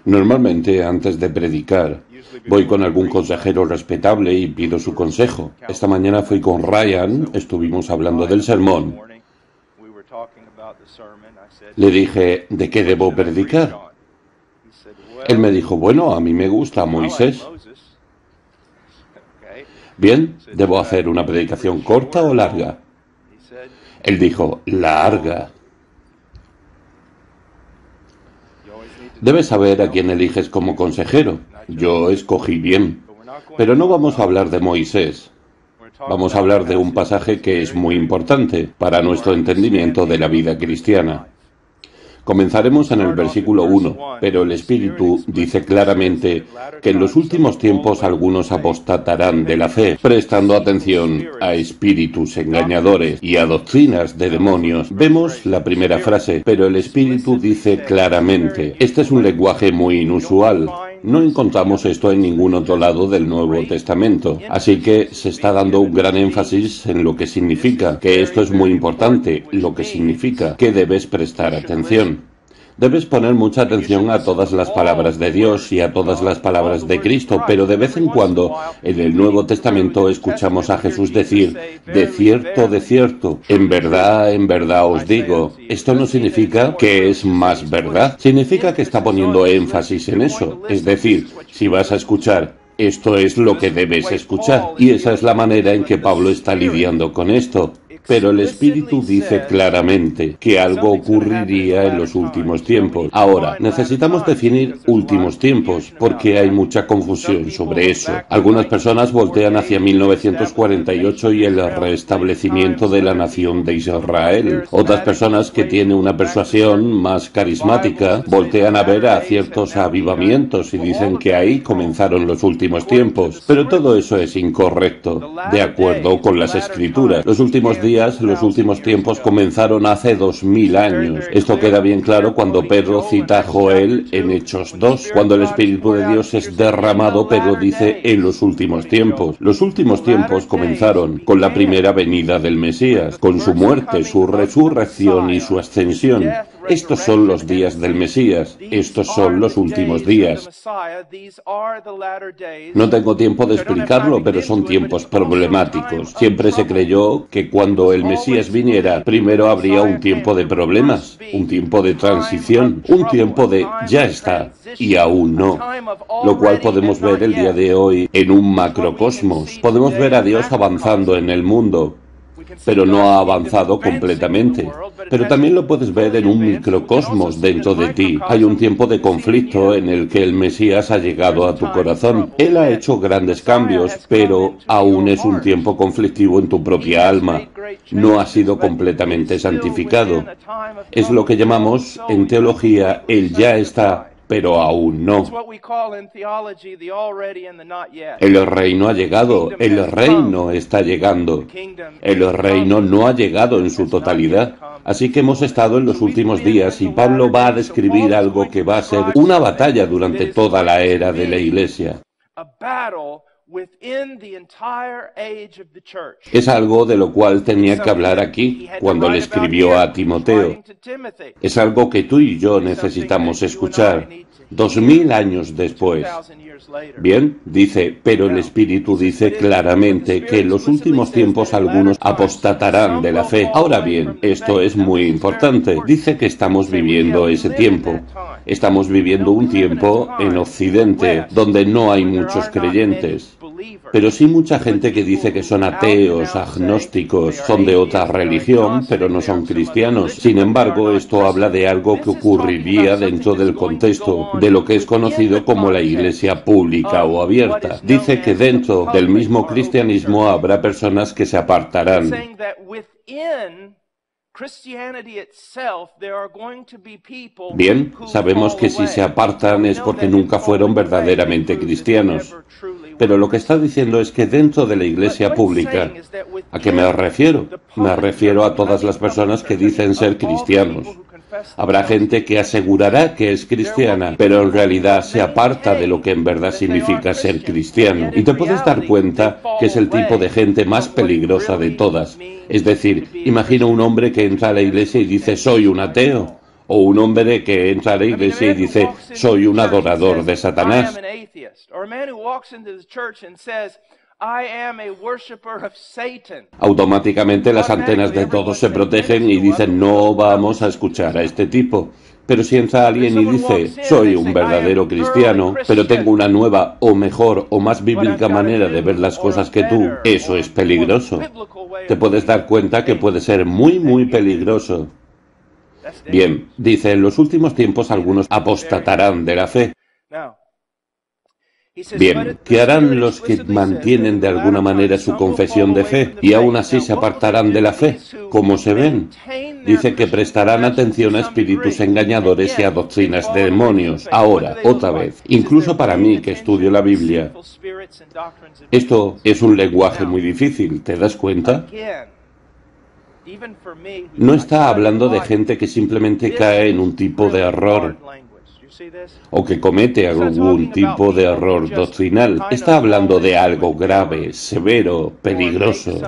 Normalmente, antes de predicar, voy con algún consejero respetable y pido su consejo. Esta mañana fui con Ryan, estuvimos hablando del sermón. Le dije, ¿de qué debo predicar? Él me dijo, bueno, a mí me gusta Moisés. Bien, ¿debo hacer una predicación corta o larga? Él dijo, larga. Debes saber a quién eliges como consejero. Yo escogí bien. Pero no vamos a hablar de Moisés. Vamos a hablar de un pasaje que es muy importante para nuestro entendimiento de la vida cristiana. Comenzaremos en el versículo 1, pero el Espíritu dice claramente que en los últimos tiempos algunos apostatarán de la fe, prestando atención a espíritus engañadores y a doctrinas de demonios. Vemos la primera frase, pero el Espíritu dice claramente. Este es un lenguaje muy inusual. No encontramos esto en ningún otro lado del Nuevo Testamento, así que se está dando un gran énfasis en lo que significa, que esto es muy importante, lo que significa, que debes prestar atención. Debes poner mucha atención a todas las palabras de Dios y a todas las palabras de Cristo, pero de vez en cuando en el Nuevo Testamento escuchamos a Jesús decir, de cierto, en verdad os digo. Esto no significa que es más verdad, significa que está poniendo énfasis en eso. Es decir, si vas a escuchar, esto es lo que debes escuchar. Y esa es la manera en que Pablo está lidiando con esto. Pero el Espíritu dice claramente que algo ocurriría en los últimos tiempos. Ahora, necesitamos definir últimos tiempos, porque hay mucha confusión sobre eso. Algunas personas voltean hacia 1948 y el restablecimiento de la nación de Israel. Otras personas que tienen una persuasión más carismática voltean a ver a ciertos avivamientos y dicen que ahí comenzaron los últimos tiempos. Pero todo eso es incorrecto, de acuerdo con las Escrituras. Los últimos días, los últimos tiempos comenzaron hace 2000 años. Esto queda bien claro cuando Pedro cita a Joel en Hechos 2, cuando el Espíritu de Dios es derramado, pero dice en los últimos tiempos. Los últimos tiempos comenzaron con la primera venida del Mesías, con su muerte, su resurrección y su ascensión. Estos son los días del Mesías, estos son los últimos días. No tengo tiempo de explicarlo, pero son tiempos problemáticos. Siempre se creyó que cuando el Mesías viniera, primero habría un tiempo de problemas, un tiempo de transición, un tiempo de ya está, y aún no. Lo cual podemos ver el día de hoy en un macrocosmos. Podemos ver a Dios avanzando en el mundo, pero no ha avanzado completamente. Pero también lo puedes ver en un microcosmos dentro de ti. Hay un tiempo de conflicto en el que el Mesías ha llegado a tu corazón. Él ha hecho grandes cambios, pero aún es un tiempo conflictivo en tu propia alma. No ha sido completamente santificado. Es lo que llamamos en teología el ya está, pero aún no. El reino ha llegado, el reino está llegando. El reino no ha llegado en su totalidad. Así que hemos estado en los últimos días y Pablo va a describir algo que va a ser una batalla durante toda la era de la Iglesia. Es algo de lo cual tenía que hablar aquí cuando le escribió a Timoteo. Es algo que tú y yo necesitamos escuchar 2000 años después. Bien, dice, pero el Espíritu dice claramente que en los últimos tiempos algunos apostatarán de la fe. Ahora bien, esto es muy importante. Dice que estamos viviendo ese tiempo. Estamos viviendo un tiempo en Occidente donde no hay muchos creyentes, pero sí mucha gente que dice que son ateos, agnósticos, son de otra religión, pero no son cristianos. Sin embargo, esto habla de algo que ocurriría dentro del contexto de lo que es conocido como la iglesia pública o abierta. Dice que dentro del mismo cristianismo habrá personas que se apartarán. Bien, sabemos que si se apartan es porque nunca fueron verdaderamente cristianos. Pero lo que está diciendo es que dentro de la iglesia pública, ¿a qué me refiero? Me refiero a todas las personas que dicen ser cristianos. Habrá gente que asegurará que es cristiana, pero en realidad se aparta de lo que en verdad significa ser cristiano. Y te puedes dar cuenta que es el tipo de gente más peligrosa de todas. Es decir, imagina un hombre que entra a la iglesia y dice, soy un ateo. O un hombre que entra a la iglesia y dice, soy un adorador de Satanás. Automáticamente las antenas de todos se protegen y dicen, no vamos a escuchar a este tipo. Pero si entra alguien y dice, soy un verdadero cristiano, pero tengo una nueva o mejor o más bíblica manera de ver las cosas que tú, eso es peligroso. Te puedes dar cuenta que puede ser muy, muy peligroso. Bien, dice, en los últimos tiempos algunos apostatarán de la fe. Bien, ¿qué harán los que mantienen de alguna manera su confesión de fe y aún así se apartarán de la fe? ¿Cómo se ven? Dice que prestarán atención a espíritus engañadores y a doctrinas de demonios. Ahora, otra vez, incluso para mí que estudio la Biblia, esto es un lenguaje muy difícil, ¿te das cuenta? No está hablando de gente que simplemente cae en un tipo de error o que comete algún tipo de error doctrinal. Está hablando de algo grave, severo, peligroso.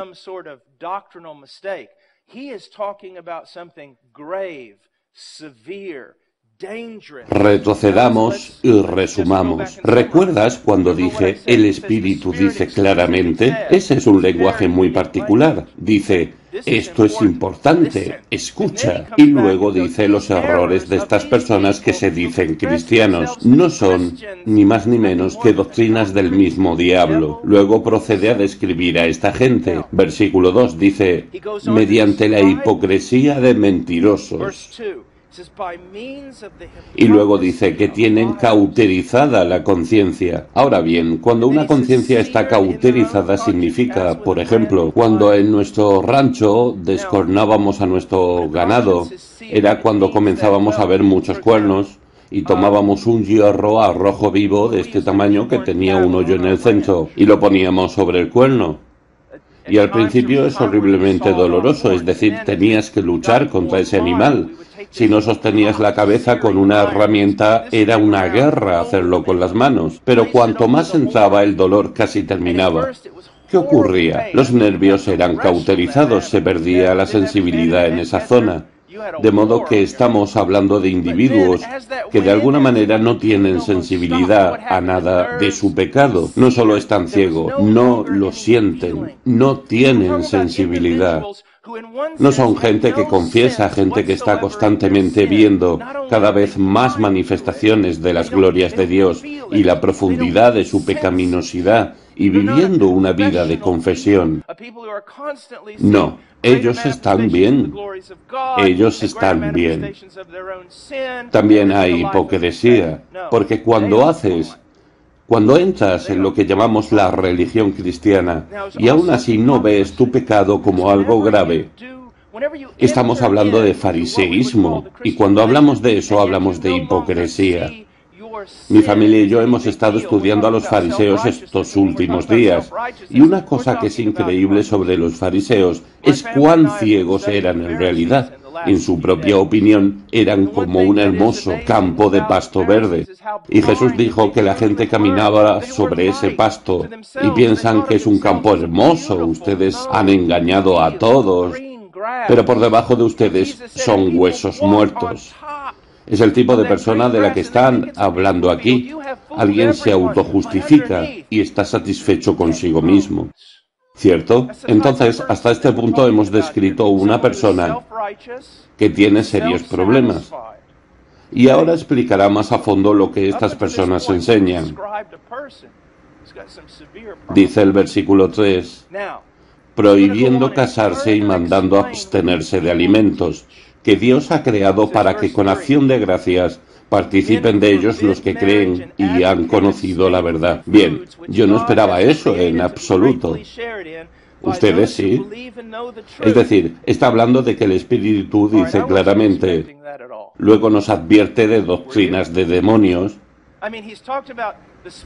Retrocedamos y resumamos. ¿Recuerdas cuando dije, el Espíritu dice claramente? Ese es un lenguaje muy particular. Dice, esto es importante, escucha. Y luego dice los errores de estas personas que se dicen cristianos. No son ni más ni menos que doctrinas del mismo diablo. Luego procede a describir a esta gente. Versículo 2 dice, mediante la hipocresía de mentirosos. Y luego dice que tienen cauterizada la conciencia. Ahora bien, cuando una conciencia está cauterizada significa, por ejemplo, cuando en nuestro rancho descornábamos a nuestro ganado, era cuando comenzábamos a ver muchos cuernos y tomábamos un hierro a rojo vivo de este tamaño que tenía un hoyo en el centro y lo poníamos sobre el cuerno. Y al principio es horriblemente doloroso, es decir, tenías que luchar contra ese animal. Si no sostenías la cabeza con una herramienta, era una guerra hacerlo con las manos. Pero cuanto más entraba, el dolor casi terminaba. ¿Qué ocurría? Los nervios eran cauterizados, se perdía la sensibilidad en esa zona. De modo que estamos hablando de individuos que de alguna manera no tienen sensibilidad a nada de su pecado. No solo están ciegos, no lo sienten, no tienen sensibilidad. No son gente que confiesa, gente que está constantemente viendo cada vez más manifestaciones de las glorias de Dios y la profundidad de su pecaminosidad y viviendo una vida de confesión. No, ellos están bien. Ellos están bien. También hay hipocresía, porque cuando entras en lo que llamamos la religión cristiana y aún así no ves tu pecado como algo grave, estamos hablando de fariseísmo, y cuando hablamos de eso hablamos de hipocresía. Mi familia y yo hemos estado estudiando a los fariseos estos últimos días, y una cosa que es increíble sobre los fariseos es cuán ciegos eran en realidad. En su propia opinión, eran como un hermoso campo de pasto verde. Y Jesús dijo que la gente caminaba sobre ese pasto y piensan que es un campo hermoso. Ustedes han engañado a todos, pero por debajo de ustedes son huesos muertos. Es el tipo de persona de la que están hablando aquí. Alguien se autojustifica y está satisfecho consigo mismo. ¿Cierto? Entonces, hasta este punto hemos descrito una persona que tiene serios problemas. Y ahora explicará más a fondo lo que estas personas enseñan. Dice el versículo 3, prohibiendo casarse y mandando abstenerse de alimentos, que Dios ha creado para que con acción de gracias participen de ellos los que creen y han conocido la verdad. Bien, yo no esperaba eso en absoluto. Ustedes sí. Es decir, está hablando de que el Espíritu dice claramente, luego nos advierte de doctrinas de demonios,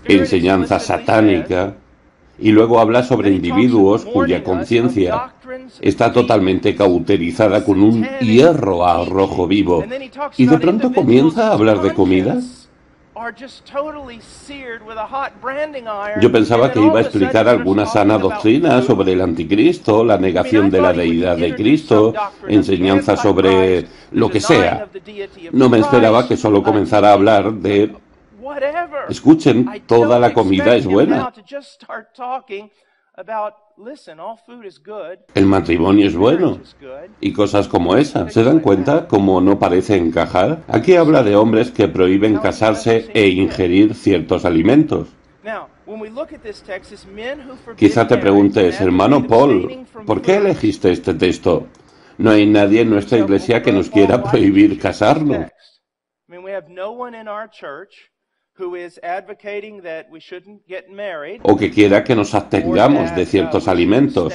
enseñanza satánica, y luego habla sobre individuos cuya conciencia está totalmente cauterizada con un hierro a rojo vivo. Y de pronto comienza a hablar de comida. Yo pensaba que iba a explicar alguna sana doctrina sobre el anticristo, la negación de la deidad de Cristo, enseñanza sobre lo que sea. No me esperaba que solo comenzara a hablar de... Escuchen, toda la comida es buena. El matrimonio es bueno. Y cosas como esa. ¿Se dan cuenta cómo no parece encajar? Aquí habla de hombres que prohíben casarse e ingerir ciertos alimentos. Quizá te preguntes, hermano Paul, ¿por qué elegiste este texto? No hay nadie en nuestra iglesia que nos quiera prohibir casarnos. O que quiera que nos abstengamos de ciertos alimentos.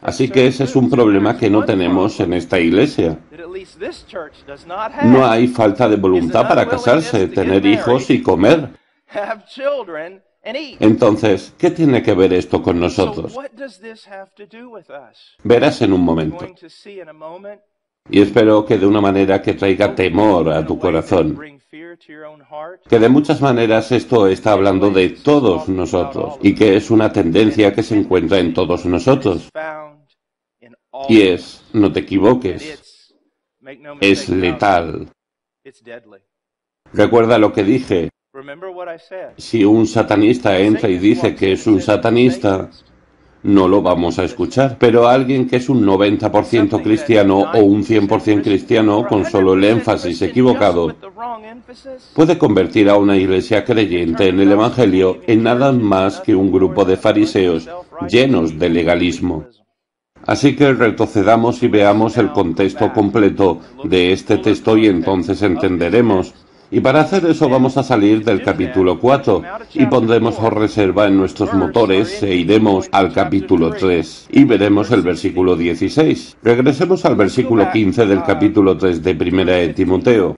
Así que ese es un problema que no tenemos en esta iglesia. No hay falta de voluntad para casarse, tener hijos y comer. Entonces, ¿qué tiene que ver esto con nosotros? Verás en un momento. Y espero que de una manera que traiga temor a tu corazón. Que de muchas maneras esto está hablando de todos nosotros y que es una tendencia que se encuentra en todos nosotros. Y es, no te equivoques, es letal. Recuerda lo que dije. Si un satanista entra y dice que es un satanista, no lo vamos a escuchar. Pero alguien que es un 90% cristiano o un 100% cristiano con solo el énfasis equivocado, puede convertir a una iglesia creyente en el Evangelio en nada más que un grupo de fariseos llenos de legalismo. Así que retrocedamos y veamos el contexto completo de este texto y entonces entenderemos. Y para hacer eso vamos a salir del capítulo 4 y pondremos reserva en nuestros motores e iremos al capítulo 3 y veremos el versículo 16. Regresemos al versículo 15 del capítulo 3 de Primera de Timoteo.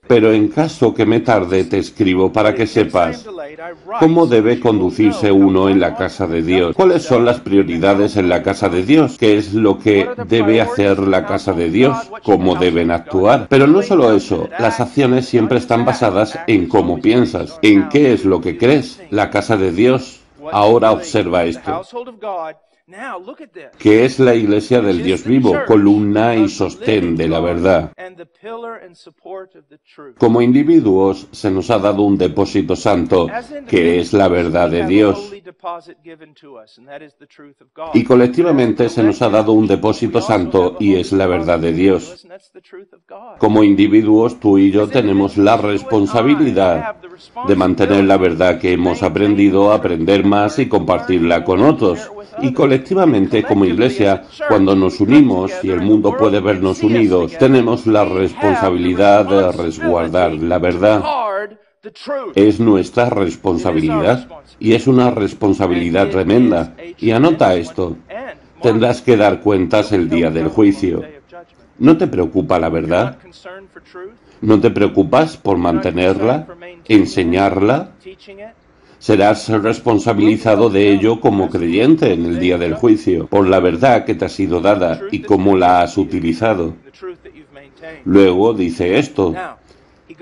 Pero en caso que me tarde te escribo para que sepas cómo debe conducirse uno en la casa de Dios. ¿Cuáles son las prioridades en la casa de Dios? ¿Qué es lo que debe hacer la casa de Dios? ¿Cómo deben actuar? Pero no solo eso, las acciones siempre están basadas en cómo piensas, en qué es lo que crees. La casa de Dios. Ahora observa esto. Que es la iglesia del Dios vivo, columna y sostén de la verdad. Como individuos se nos ha dado un depósito santo, que es la verdad de Dios. Y colectivamente se nos ha dado un depósito santo y es la verdad de Dios. Como individuos, tú y yo tenemos la responsabilidad de mantener la verdad que hemos aprendido, aprender más y compartirla con otros. Y colectivamente, como iglesia, cuando nos unimos y el mundo puede vernos unidos, tenemos la responsabilidad de resguardar la verdad. Es nuestra responsabilidad y es una responsabilidad tremenda. Y anota esto, tendrás que dar cuentas el día del juicio. ¿No te preocupa la verdad? ¿No te preocupas por mantenerla, enseñarla? Serás responsabilizado de ello como creyente en el día del juicio, por la verdad que te ha sido dada y cómo la has utilizado. Luego dice esto,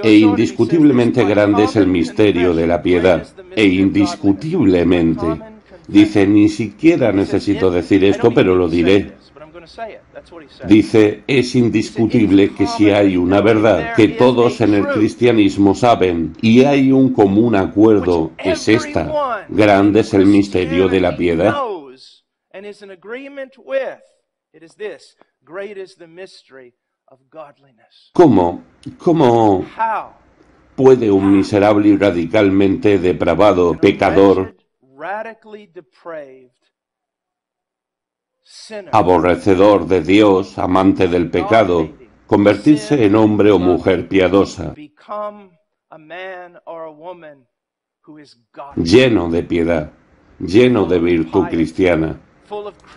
e indiscutiblemente grande es el misterio de la piedad, e indiscutiblemente. Dice, ni siquiera necesito decir esto, pero lo diré. Dice, es indiscutible que si hay una verdad que todos en el cristianismo saben y hay un común acuerdo, es esta. Grande es el misterio de la piedad. ¿Cómo puede un miserable y radicalmente depravado pecador, aborrecedor de Dios, amante del pecado, convertirse en hombre o mujer piadosa, lleno de piedad, lleno de virtud cristiana?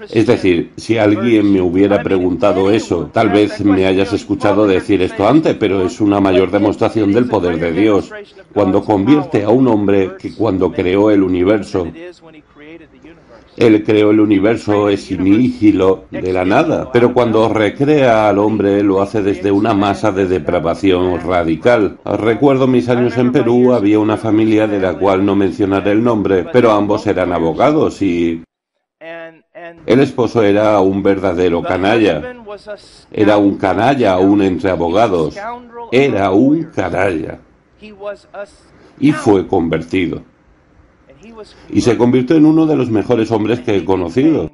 Es decir, si alguien me hubiera preguntado eso, tal vez me hayas escuchado decir esto antes, pero es una mayor demostración del poder de Dios, cuando convierte a un hombre que cuando creó el universo. Él creó el universo ex nihilo, de la nada, pero cuando recrea al hombre lo hace desde una masa de depravación radical. Recuerdo mis años en Perú, había una familia de la cual no mencionaré el nombre, pero ambos eran abogados y el esposo era un verdadero canalla. Era un canalla aún entre abogados. Era un canalla. Y fue convertido. Y se convirtió en uno de los mejores hombres que he conocido.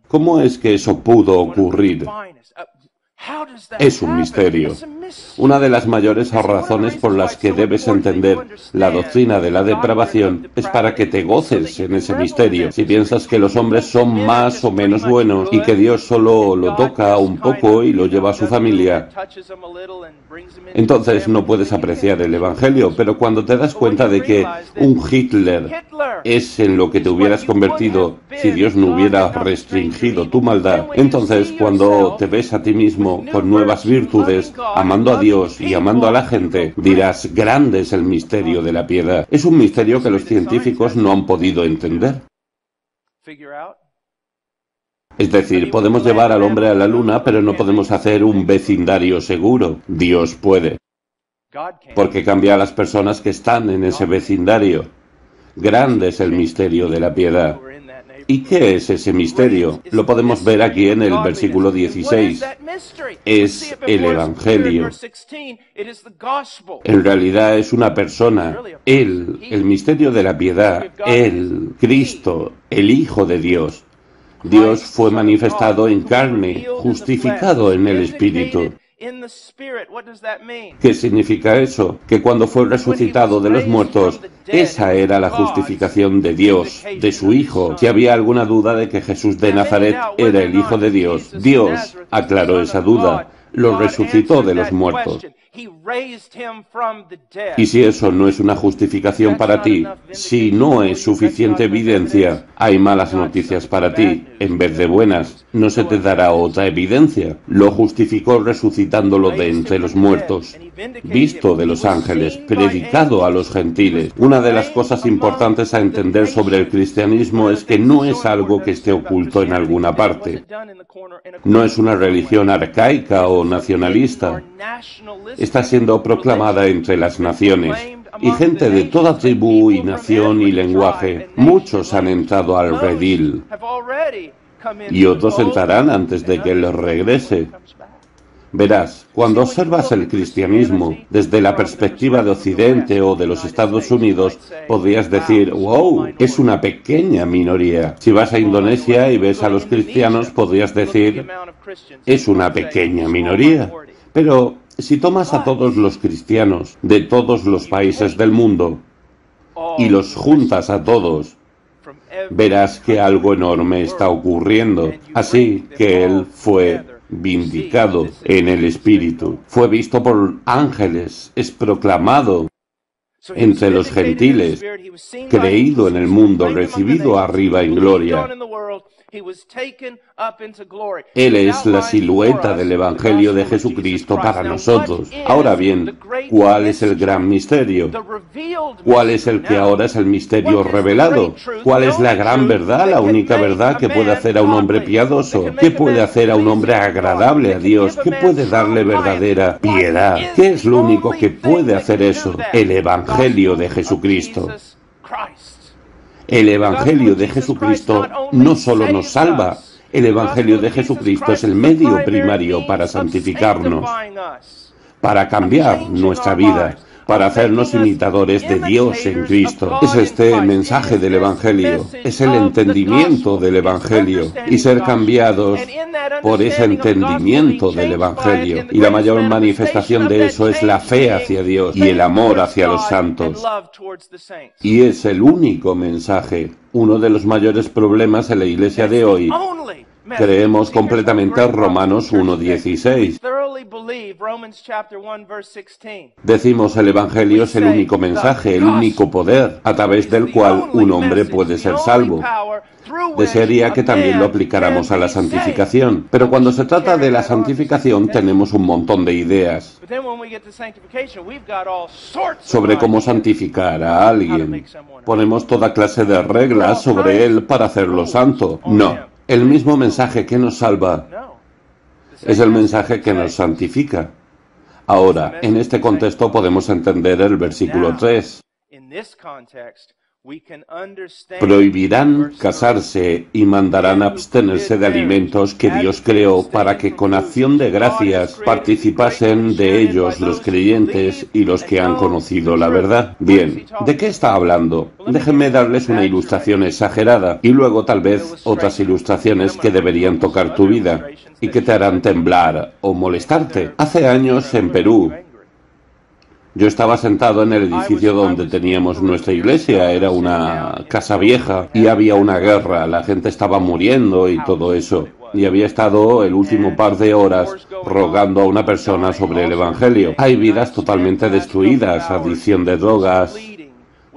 ¿Cómo es que eso pudo ocurrir? Es un misterio. Una de las mayores razones por las que debes entender la doctrina de la depravación es para que te goces en ese misterio. Si piensas que los hombres son más o menos buenos y que Dios solo lo toca un poco y lo lleva a su familia, entonces no puedes apreciar el Evangelio. Pero cuando te das cuenta de que un Hitler es en lo que te hubieras convertido si Dios no hubiera restringido tu maldad, entonces cuando te ves a ti mismo con nuevas virtudes, amando a Dios y amando a la gente, dirás, grande es el misterio de la piedad. Es un misterio que los científicos no han podido entender. Es decir, podemos llevar al hombre a la luna, pero no podemos hacer un vecindario seguro. Dios puede, porque cambia a las personas que están en ese vecindario. Grande es el misterio de la piedad. ¿Y qué es ese misterio? Lo podemos ver aquí en el versículo 16. Es el Evangelio. En realidad es una persona. Él, el misterio de la piedad. Él, Cristo, el Hijo de Dios. Dios fue manifestado en carne, justificado en el Espíritu. ¿Qué significa eso? Que cuando fue resucitado de los muertos, esa era la justificación de Dios, de su Hijo. Si había alguna duda de que Jesús de Nazaret era el Hijo de Dios, Dios aclaró esa duda, lo resucitó de los muertos. Y si eso no es una justificación para ti, si no es suficiente evidencia, hay malas noticias para ti. En vez de buenas, no se te dará otra evidencia. Lo justificó resucitándolo de entre los muertos, visto de los ángeles, predicado a los gentiles. Una de las cosas importantes a entender sobre el cristianismo es que no es algo que esté oculto en alguna parte. No es una religión arcaica o nacionalista. Está siendo proclamada entre las naciones, y gente de toda tribu y nación y lenguaje. Muchos han entrado al redil, y otros entrarán antes de que Él regrese. Verás, cuando observas el cristianismo desde la perspectiva de Occidente o de los Estados Unidos, podrías decir, wow, es una pequeña minoría. Si vas a Indonesia y ves a los cristianos, podrías decir, es una pequeña minoría. Pero si tomas a todos los cristianos de todos los países del mundo y los juntas a todos, verás que algo enorme está ocurriendo. Así que Él fue vindicado en el Espíritu, fue visto por ángeles, es proclamado entre los gentiles, creído en el mundo, recibido arriba en gloria. Él es la silueta del Evangelio de Jesucristo para nosotros. Ahora bien, ¿cuál es el gran misterio? ¿Cuál es el que ahora es el misterio revelado? ¿Cuál es la gran verdad, la única verdad que puede hacer a un hombre piadoso? ¿Qué puede hacer a un hombre agradable a Dios? ¿Qué puede darle verdadera piedad? ¿Qué es lo único que puede hacer eso? El Evangelio de Jesucristo. El Evangelio de Jesucristo no solo nos salva, el Evangelio de Jesucristo es el medio primario para santificarnos, para cambiar nuestra vida, para hacernos imitadores de Dios en Cristo. Es este mensaje del Evangelio, es el entendimiento del Evangelio y ser cambiados por ese entendimiento del Evangelio. Y la mayor manifestación de eso es la fe hacia Dios y el amor hacia los santos. Y es el único mensaje. Uno de los mayores problemas en la iglesia de hoy. Creemos completamente en Romanos 1:16. Decimos el Evangelio es el único mensaje, el único poder, a través del cual un hombre puede ser salvo. Desearía que también lo aplicáramos a la santificación, pero cuando se trata de la santificación tenemos un montón de ideas sobre cómo santificar a alguien. Ponemos toda clase de reglas sobre él para hacerlo santo. No, el mismo mensaje que nos salva es el mensaje que nos santifica. Ahora, en este contexto podemos entender el versículo 3. Prohibirán casarse y mandarán abstenerse de alimentos que Dios creó para que con acción de gracias participasen de ellos los creyentes y los que han conocido la verdad. Bien, ¿de qué está hablando? Déjenme darles una ilustración exagerada y luego tal vez otras ilustraciones que deberían tocar tu vida y que te harán temblar o molestarte. Hace años en Perú, yo estaba sentado en el edificio donde teníamos nuestra iglesia, era una casa vieja y había una guerra, la gente estaba muriendo y todo eso. Y había estado el último par de horas rogando a una persona sobre el Evangelio. Hay vidas totalmente destruidas, adicción de drogas,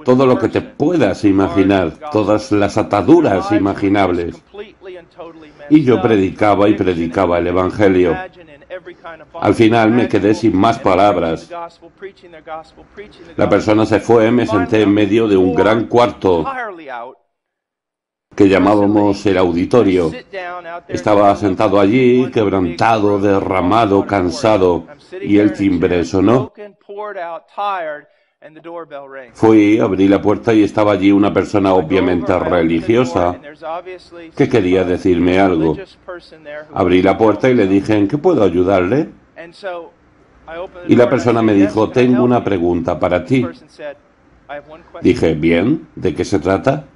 todo lo que te puedas imaginar, todas las ataduras imaginables. Y yo predicaba y predicaba el Evangelio. Al final me quedé sin más palabras. La persona se fue, me senté en medio de un gran cuarto que llamábamos el auditorio. Estaba sentado allí, quebrantado, derramado, cansado, y el timbre sonó. Fui, abrí la puerta y estaba allí una persona obviamente religiosa que quería decirme algo. Abrí la puerta y le dije, ¿en qué puedo ayudarle? Y la persona me dijo, tengo una pregunta para ti. Dije, bien, ¿de qué se trata?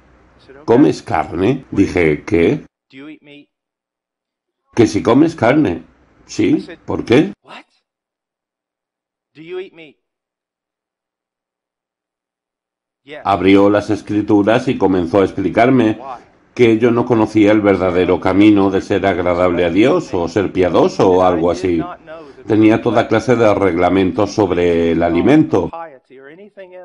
¿Comes carne? Dije, ¿qué? Que si comes carne. Sí, ¿por qué? Abrió las escrituras y comenzó a explicarme que yo no conocía el verdadero camino de ser agradable a Dios o ser piadoso o algo así. Tenía toda clase de reglamentos sobre el alimento.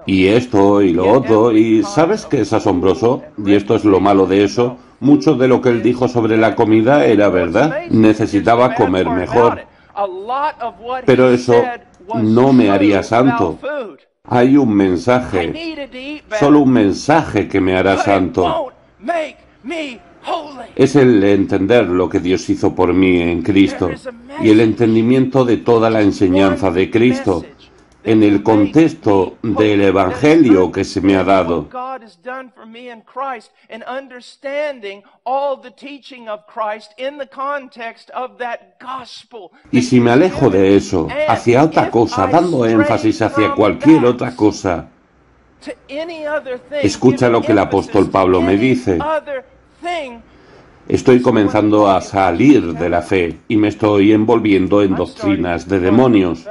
Y esto y lo otro, y ¿sabes qué es asombroso? Y esto es lo malo de eso. Mucho de lo que él dijo sobre la comida era verdad. Necesitaba comer mejor. Pero eso no me haría santo. Hay un mensaje, solo un mensaje que me hará santo. Es el entender lo que Dios hizo por mí en Cristo y el entendimiento de toda la enseñanza de Cristo en el contexto del Evangelio que se me ha dado. Y si me alejo de eso, hacia otra cosa, dando énfasis hacia cualquier otra cosa, escucha lo que el apóstol Pablo me dice. Estoy comenzando a salir de la fe y me estoy envolviendo en doctrinas de demonios.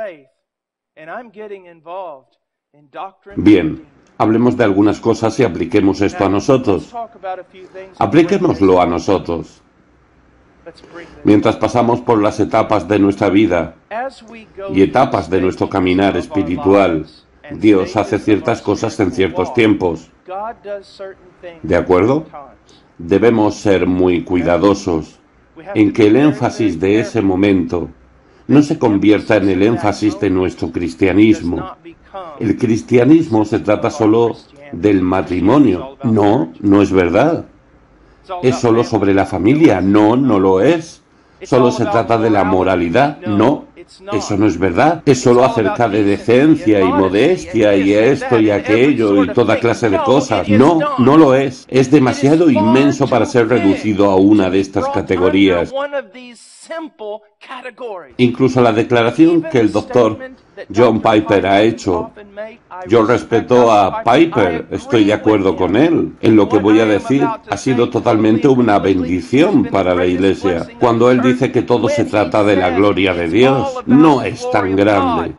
Bien, hablemos de algunas cosas y apliquemos esto a nosotros. Apliquémoslo a nosotros. Mientras pasamos por las etapas de nuestra vida y etapas de nuestro caminar espiritual, Dios hace ciertas cosas en ciertos tiempos. ¿De acuerdo? Debemos ser muy cuidadosos en que el énfasis de ese momento no se convierta en el énfasis de nuestro cristianismo. El cristianismo se trata solo del matrimonio. No, no es verdad. ¿Es solo sobre la familia? No, no lo es. ¿Solo se trata de la moralidad? No, eso no es verdad. Es solo acerca de decencia y modestia y esto y aquello y toda clase de cosas. No, no lo es. Es demasiado inmenso para ser reducido a una de estas categorías. Incluso la declaración que el doctor John Piper ha hecho. Yo respeto a Piper, estoy de acuerdo con él. En lo que voy a decir ha sido totalmente una bendición para la Iglesia. Cuando él dice que todo se trata de la gloria de Dios, no es tan grande.